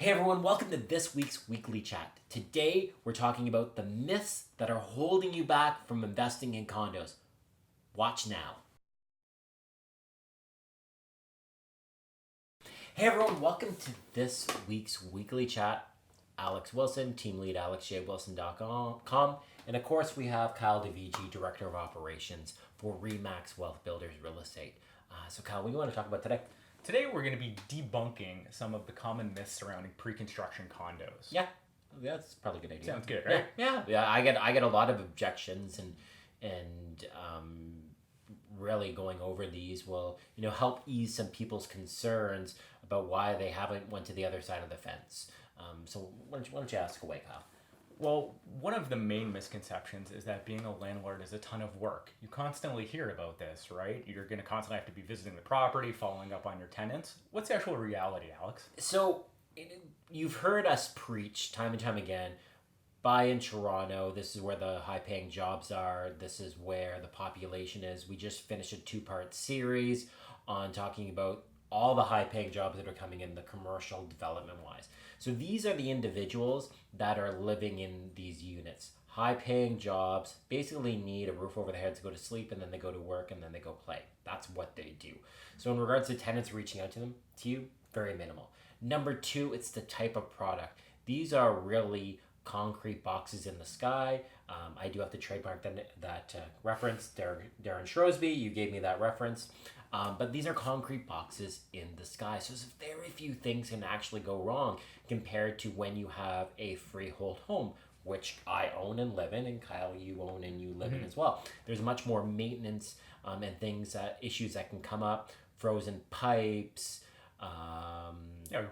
Hey everyone, welcome to this week's weekly chat. Today we're talking about the myths that are holding you back from investing in condos. Watch now. Hey everyone, welcome to this week's weekly chat. Alex Wilson, team lead alexjwilson.com, and of course we have Kyle DeVigi, director of operations for Remax Wealth Builders Real Estate. So Kyle, what do you want to talk about today? Today we're going to be debunking some of the common myths surrounding pre-construction condos. Yeah, that's probably a good idea. Sounds good, right? Yeah. I get a lot of objections, and really going over these will help ease some people's concerns about why they haven't went to the other side of the fence. So why don't you ask away, Kyle? Well, one of the main misconceptions is that being a landlord is a ton of work. You constantly hear about this, right? You're going to constantly have to be visiting the property, following up on your tenants. What's the actual reality, Alex? So you've heard us preach time and time again, buy in Toronto. This is where the high-paying jobs are. This is where the population is. We just finished a two-part series on talking about all the high-paying jobs that are coming in the commercial development-wise. So these are the individuals that are living in these units. High-paying jobs, basically need a roof over their heads to go to sleep, and then they go to work, and then they go play. That's what they do. So in regards to tenants reaching out to you, very minimal. Number two, it's the type of product. These are really concrete boxes in the sky. I do have to trademark that reference. Darren Shrosby, you gave me that reference. But these are concrete boxes in the sky. So very few things can actually go wrong compared to when you have a freehold home, which I own and live in, and Kyle, you own and you live in as well. There's much more maintenance and issues that can come up, frozen pipes,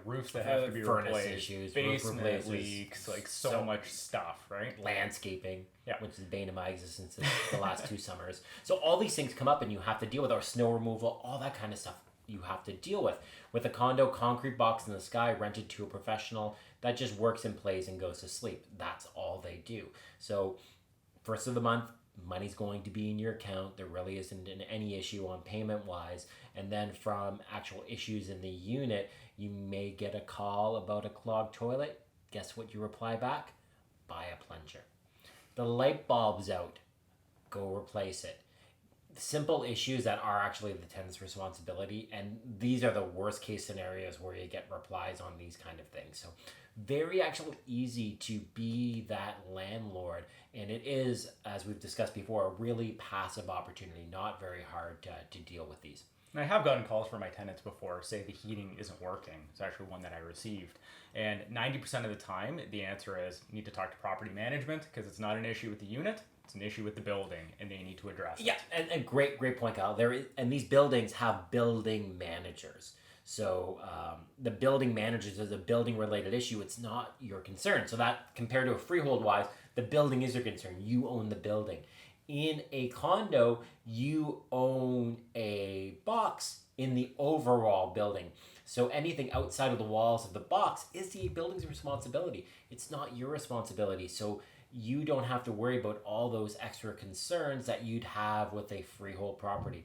roofs that have to be furnace replaced, issues, basement leaks, like so much stuff, right? Landscaping, Yeah. which is the bane of my existence the last 2 summers. So all these things come up and you have to deal with, or snow removal, all that kind of stuff you have to deal with. With a condo, concrete box in the sky, rented to a professional, that just works and plays and goes to sleep. That's all they do. So first of the month, money's going to be in your account. There really isn't any issue on payment wise. And then from actual issues in the unit, you may get a call about a clogged toilet. Guess what you reply back? Buy a plunger. The light bulb's out. Go replace it. Simple issues that are actually the tenant's responsibility, and these are the worst case scenarios where you get replies on these kind of things. So very actually easy to be that landlord, and it is, as we've discussed before, a really passive opportunity, not very hard to deal with these. And I have gotten calls from my tenants before, say the heating isn't working. It's actually one that I received. And 90% of the time, the answer is you need to talk to property management because it's not an issue with the unit, it's an issue with the building, and they need to address it. Yeah, and great point, Kyle. And these buildings have building managers. So the building managers is a building related issue. It's not your concern. So that compared to a freehold wise, the building is your concern. You own the building. In a condo, you own a box in the overall building. So anything outside of the walls of the box is the building's responsibility. It's not your responsibility. So you don't have to worry about all those extra concerns that you'd have with a freehold property.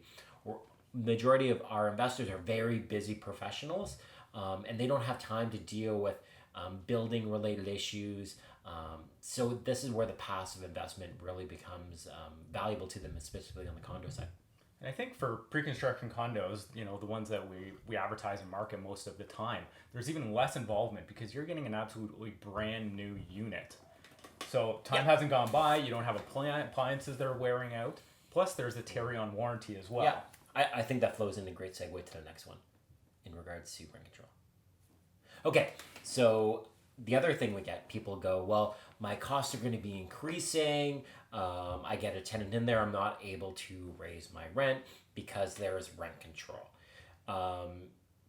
Majority of our investors are very busy professionals, and they don't have time to deal with building related issues. So this is where the passive investment really becomes valuable to them, specifically on the condo side. And I think for pre-construction condos, the ones that we advertise and market most of the time, there's even less involvement because you're getting an absolutely brand new unit. So time hasn't gone by, you don't have appliances that are wearing out. Plus there's the carry-on warranty as well. Yeah, I think that flows into a great segue to the next one in regards to rent control. Okay, so the other thing we get, people go, well, my costs are going to be increasing. I get a tenant in there. I'm not able to raise my rent because there is rent control.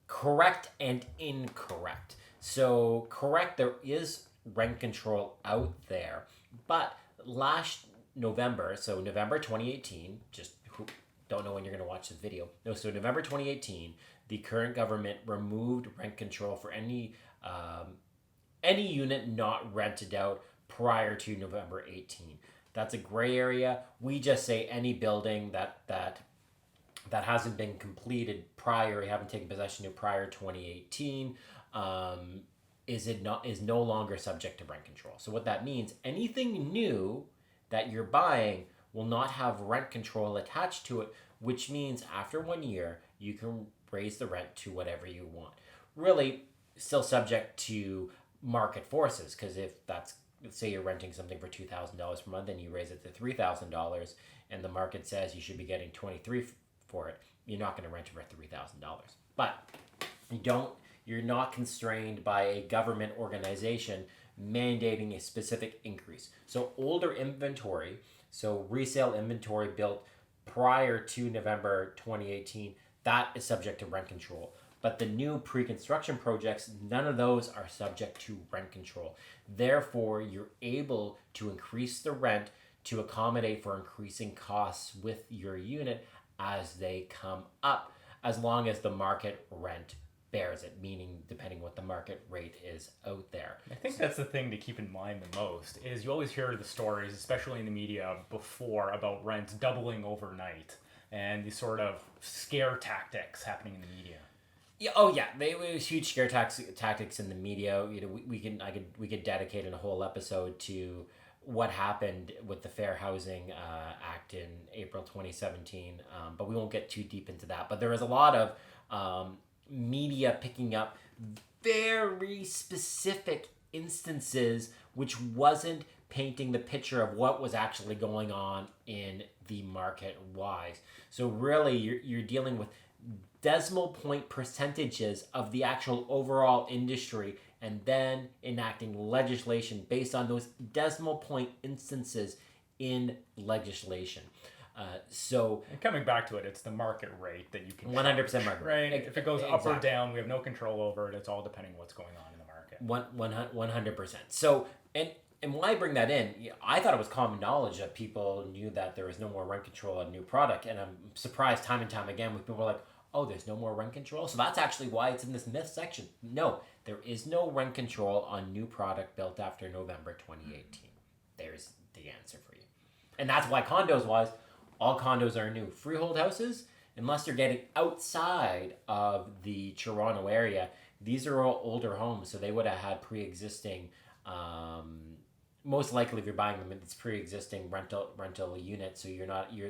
Correct and incorrect. So correct, there is rent control out there. But last November, so November 2018, just who don't know when you're going to watch this video. No, so November 2018, the current government removed rent control for any unit not rented out prior to November 18. That's a gray area. We just say any building that hasn't been completed prior, you haven't taken possession of prior 2018, is no longer subject to rent control. So what that means, anything new that you're buying will not have rent control attached to it, which means after 1 year you can raise the rent to whatever you want. Really, still subject to market forces, because if that's, say you're renting something for $2,000 per month and you raise it to $3,000 and the market says you should be getting 23 for it, you're not going to rent it for $3,000. But you're not constrained by a government organization mandating a specific increase. So older inventory, so resale inventory built prior to November 2018, that is subject to rent control. But the new pre-construction projects, none of those are subject to rent control. Therefore, you're able to increase the rent to accommodate for increasing costs with your unit as they come up, as long as the market rent bears it, meaning depending what the market rate is out there. I think that's the thing to keep in mind the most, is you always hear the stories, especially in the media before, about rents doubling overnight and these sort of scare tactics happening in the media. Yeah. Oh, yeah. They was huge scare tactics in the media. We could dedicate a whole episode to what happened with the Fair Housing Act in April 2017, but we won't get too deep into that. But there was a lot of media picking up very specific instances which wasn't painting the picture of what was actually going on in the market wise. So really, you're dealing with decimal point percentages of the actual overall industry, and then enacting legislation based on those decimal point instances in legislation. And coming back to it, it's the market rate that you can 100% market rate. Right? If it goes up or Exactly. down, we have no control over it. It's all depending on what's going on in the market. 100%. So, and when I bring that in, I thought it was common knowledge that people knew that there was no more rent control on new product, and I'm surprised time and time again when people are like, oh, there's no more rent control? So that's actually why it's in this myth section. No, there is no rent control on new product built after November 2018. There's the answer for you. And that's why condos-wise, all condos are new. Freehold houses, unless you're getting outside of the Toronto area, these are all older homes, so they would have had pre-existing, most likely if you're buying them, it's pre-existing rental units, so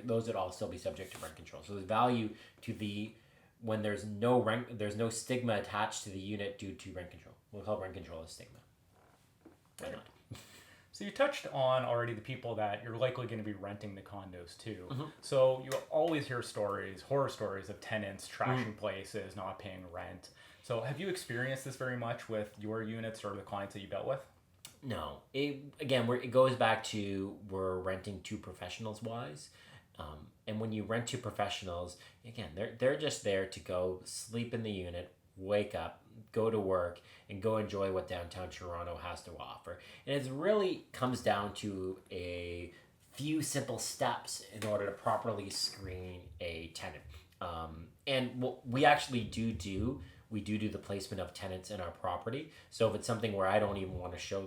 those would all still be subject to rent control. So there's value to when there's no stigma attached to the unit due to rent control. We'll call rent control a stigma. Why not? So you touched on already the people that you're likely going to be renting the condos to. Mm-hmm. So you always hear horror stories of tenants trashing places, not paying rent. So have you experienced this very much with your units or the clients that you dealt with? No. It goes back to we're renting to professionals wise. And when you rent to professionals, again, they're just there to go sleep in the unit, wake up, go to work, and go enjoy what downtown Toronto has to offer. And it really comes down to a few simple steps in order to properly screen a tenant. And what we actually do the placement of tenants in our property. So if it's something where I don't even want to show,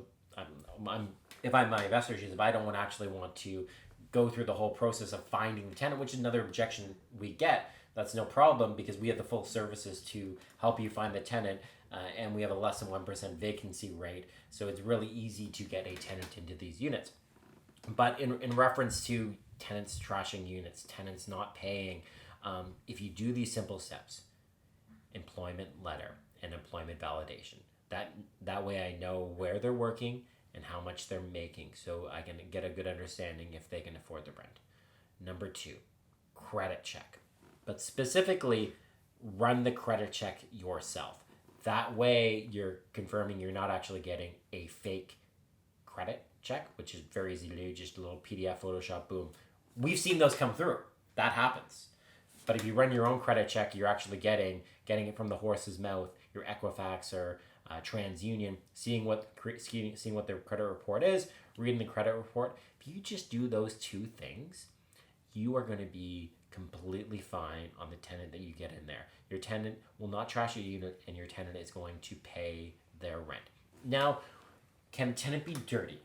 if I'm my investor shoes, if I don't actually want to go through the whole process of finding the tenant, which is another objection we get, that's no problem because we have the full services to help you find the tenant, and we have a less than 1% vacancy rate, so it's really easy to get a tenant into these units. But in reference to tenants trashing units, tenants not paying, if you do these simple steps, employment letter and employment validation, that way I know where they're working and how much they're making, so I can get a good understanding if they can afford the rent. Number 2, credit check. But specifically, run the credit check yourself. That way, you're confirming you're not actually getting a fake credit check, which is very easy to do, just a little PDF, Photoshop, boom. We've seen those come through. That happens. But if you run your own credit check, you're actually getting it from the horse's mouth, your Equifax or TransUnion, seeing what their credit report is, reading the credit report. If you just do those 2 things, you are going to be completely fine on the tenant that you get in there. Your tenant will not trash your unit, and your tenant is going to pay their rent. Now, can a tenant be dirty?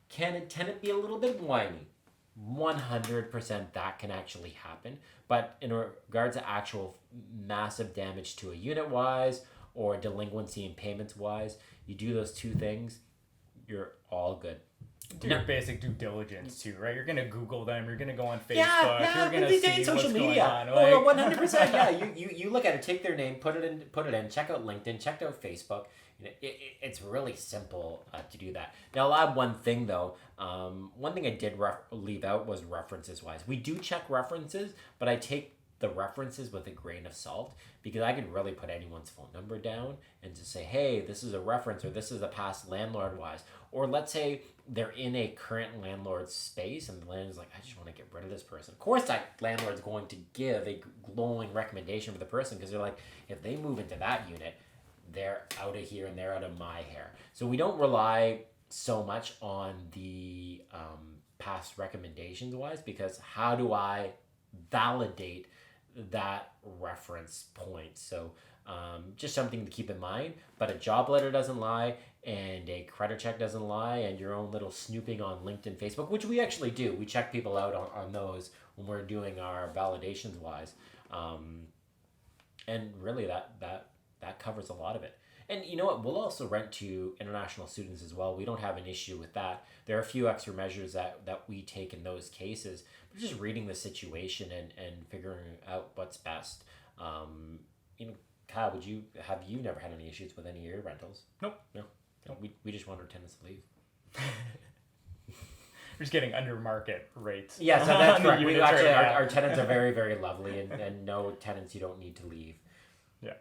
Can a tenant be a little bit whiny? 100% that can actually happen. But in regards to actual massive damage to a unit wise, or delinquency and payments wise, you do those two things, you're all good. Do your basic due diligence too, right? You're gonna Google them. You're gonna go on Facebook. Yeah, You're gonna these see days, social what's media. going on. Oh, 100%. Yeah, you look at it, take their name, put it in, check out LinkedIn, check out Facebook. It's really simple to do that. Now, I'll add one thing though. One thing I did leave out was references wise. We do check references, but I take the references with a grain of salt, because I could really put anyone's phone number down and just say, hey, this is a reference, or this is a past landlord wise. Or let's say they're in a current landlord space and the landlord's like, I just want to get rid of this person. Of course, that landlord's going to give a glowing recommendation for the person, because they're like, if they move into that unit, they're out of here and they're out of my hair. So we don't rely so much on the past recommendations wise, because how do I validate that reference point? So just something to keep in mind. But a job letter doesn't lie, and a credit check doesn't lie, and your own little snooping on LinkedIn, Facebook, which we actually do. We check people out on those when we're doing our validations wise. And really that covers a lot of it. And you know what? We'll also rent to international students as well. We don't have an issue with that. There are a few extra measures that we take in those cases. But just reading the situation and figuring out what's best. Kyle, have you never had any issues with any of your rentals? Nope. No. We just want our tenants to leave. We're just getting under market rates. Yeah, so that's correct. Units Actually, right now. our tenants are very, very lovely, and no tenants you don't need to leave. Yeah.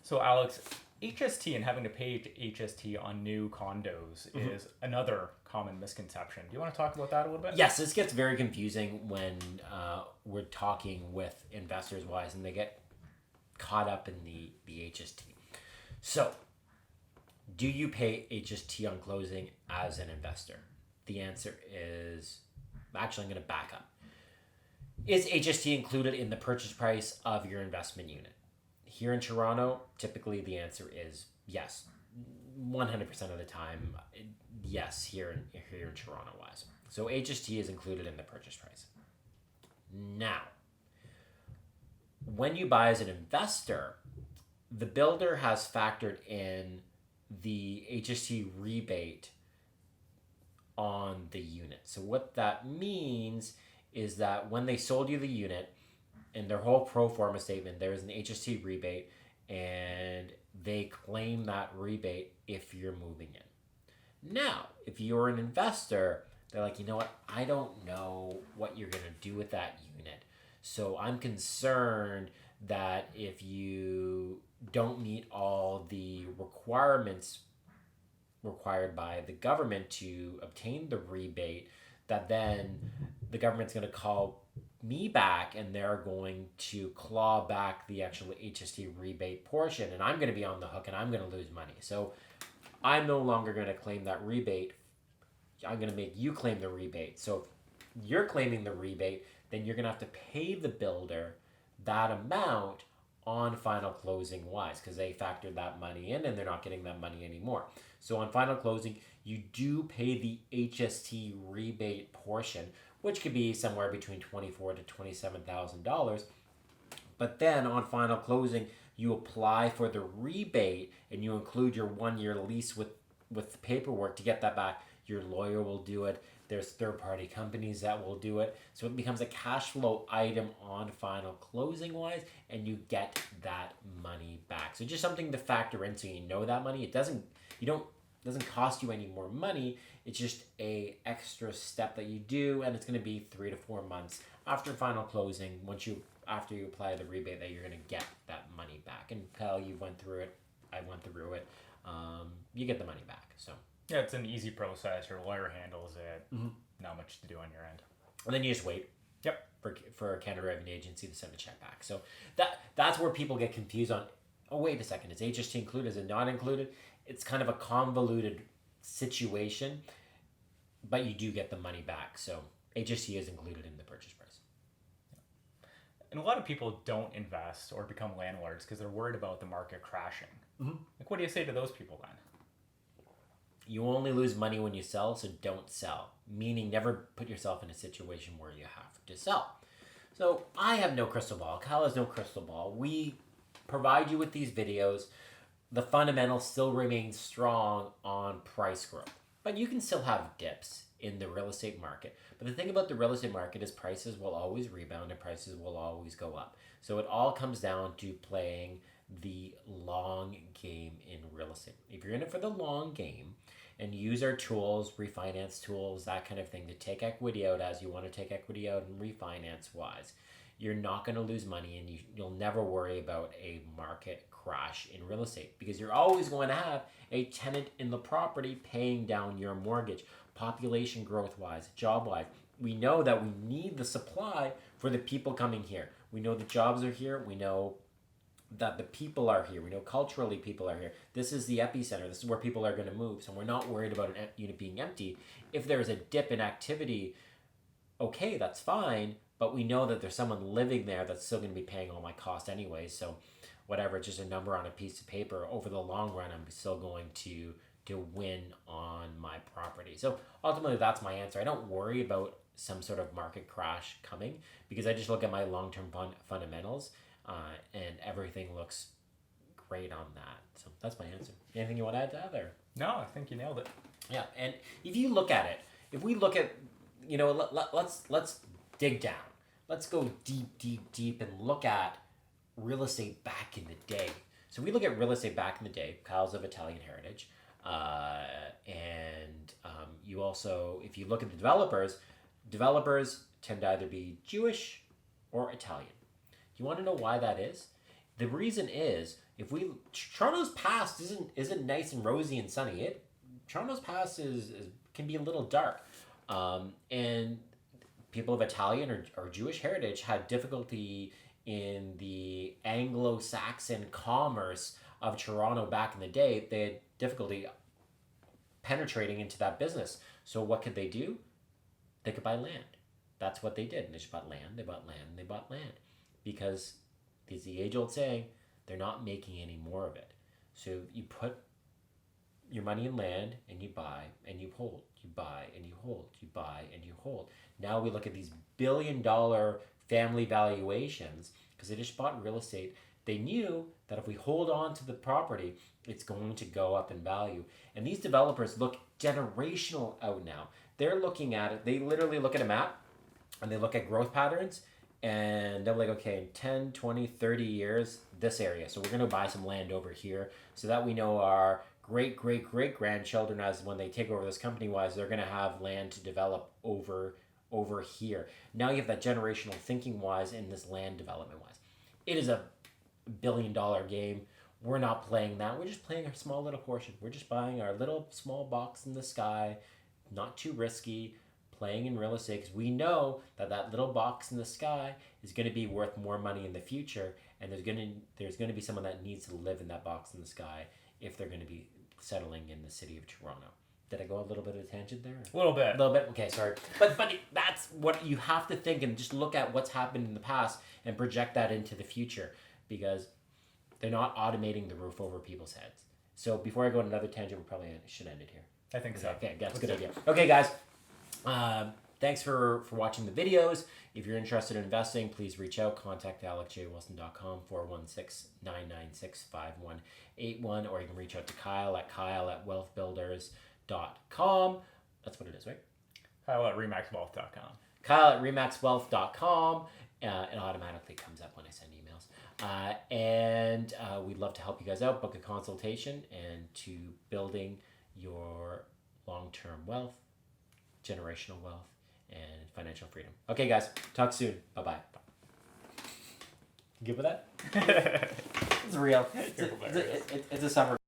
So Alex, HST and having to pay HST on new condos is another common misconception. Do you want to talk about that a little bit? Yes, this gets very confusing when we're talking with investors wise, and they get caught up in the HST. So, do you pay HST on closing as an investor? The answer is, actually, I'm going to back up. Is HST included in the purchase price of your investment unit? Here in Toronto, typically the answer is yes. 100% of the time, yes, here in Toronto wise. So HST is included in the purchase price. Now, when you buy as an investor, the builder has factored in the HST rebate on the unit. So what that means is that when they sold you the unit, in their whole pro forma statement, there is an HST rebate, and they claim that rebate if you're moving in. Now, if you're an investor, they're like, you know what? I don't know what you're going to do with that unit. So I'm concerned that if you don't meet all the requirements required by the government to obtain the rebate, that then the government's going to call me back and they're going to claw back the actual HST rebate portion, and I'm going to be on the hook and I'm going to lose money. So I'm no longer going to claim that rebate. I'm going to make you claim the rebate. So if you're claiming the rebate, then you're going to have to pay the builder that amount on final closing wise, because they factored that money in and they're not getting that money anymore. So on final closing, you do pay the HST rebate portion, which could be somewhere between $24,000 to $27,000. But then on final closing, you apply for the rebate and you include your 1-year lease with the paperwork to get that back. Your lawyer will do it. There's third-party companies that will do it. So it becomes a cash flow item on final closing wise, and you get that money back. So just something to factor in so you know that money. It doesn't cost you any more money. It's just a extra step that you do, and it's going to be 3 to 4 months after final closing. After you apply the rebate, that you're going to get that money back. And Kyle, you went through it. I went through it. You get the money back. So yeah, it's an easy process. Your lawyer handles it. Not much to do on your end. and then you just wait. Yep. For a Canada Revenue Agency to send a check back. So that's where people get confused on. Oh, wait a second. Is HST included? Is it not included? It's kind of a convoluted situation, but you do get the money back. So HST is included in the purchase price. And a lot of people don't invest or become landlords because they're worried about the market crashing. Like, what do you say to those people then? You only lose money when you sell, so don't sell. Meaning never put yourself in a situation where you have to sell. So I have no crystal ball. Kyle has no crystal ball. We provide you with these videos. the fundamentals still remain strong on price growth. But you can still have dips in the real estate market. But the thing about the real estate market is prices will always rebound and prices will always go up. So it all comes down to playing the long game in real estate. If you're in it for the long game and use our tools, refinance tools, that kind of thing, to take equity out as you want to take equity out and refinance wise, you're not going to lose money, and you'll never worry about a market crash in real estate, because you're always going to have a tenant in the property paying down your mortgage. Population growth wise, job wise, we know that we need the supply for the people coming here. We know the jobs are here. We know that the people are here. We know culturally people are here. This is the epicenter. This is where people are going to move. So we're not worried about an unit being empty. If there's a dip in activity, okay, that's fine. But we know that there's someone living there that's still going to be paying all my costs anyway. So whatever, it's just a number on a piece of paper. Over the long run, I'm still going to win on my property. So ultimately, that's my answer. I don't worry about some sort of market crash coming, because I just look at my long-term fundamentals, and everything looks great on that. So that's my answer. Anything you want to add to that there? No, I think you nailed it. Yeah, and if you look at it, if we look at, let's dig down. Let's go deep and look at real estate back in the day. So we look at real estate back in the day. Kyle's of Italian heritage. You also, if you look at the developers tend to either be Jewish or Italian. Do you want to know why that is? The reason is, Toronto's past isn't nice and rosy and sunny. Toronto's past can be a little dark, and people of Italian or Jewish heritage had difficulty in the Anglo-Saxon commerce of Toronto back in the day. They had difficulty penetrating into that business. So what could they do? They could buy land. That's what they did. And they just bought land, they bought land, and they bought land. Because it's the age-old saying, they're not making any more of it. So you put your money in land and you buy and you hold. You buy and you hold. You buy and you hold. Now we look at these billion-dollar family valuations because they just bought real estate. They knew that if we hold on to the property, it's going to go up in value. And these developers look generational out now. They're looking at it. They literally look at a map and they look at growth patterns, and they're like, okay, in 10, 20, 30 years, this area. So we're going to buy some land over here so that we know our great-great-great-grandchildren, as when they take over this company-wise, they're going to have land to develop over here. Now you have that generational thinking-wise in this land development-wise. It is a billion-dollar game. We're not playing that. We're just playing a small little portion. We're just buying our little small box in the sky, not too risky, playing in real estate, because we know that little box in the sky is going to be worth more money in the future, and there's going to be someone that needs to live in that box in the sky if they're going to be settling in the city of Toronto. Did I go a little bit of a tangent there? A little bit. Okay, sorry. But that's what you have to think, and just look at what's happened in the past and project that into the future, because they're not automating the roof over people's heads. So before I go on another tangent, we probably should end it here. I think so. Okay, that's a good idea. Okay, guys. Thanks for watching the videos. If you're interested in investing, please reach out. Contact alecjwilson.com, 416-996-5181, or you can reach out to Kyle at wealthbuilders.com. That's what it is, right? Kyle at remaxwealth.com. Kyle at remaxwealth.com. It automatically comes up when I send emails. We'd love to help you guys out. Book a consultation and to building your long-term wealth, generational wealth, and financial freedom. Okay, guys. Talk soon. Bye-bye. Good with that? It's real. It's a summer.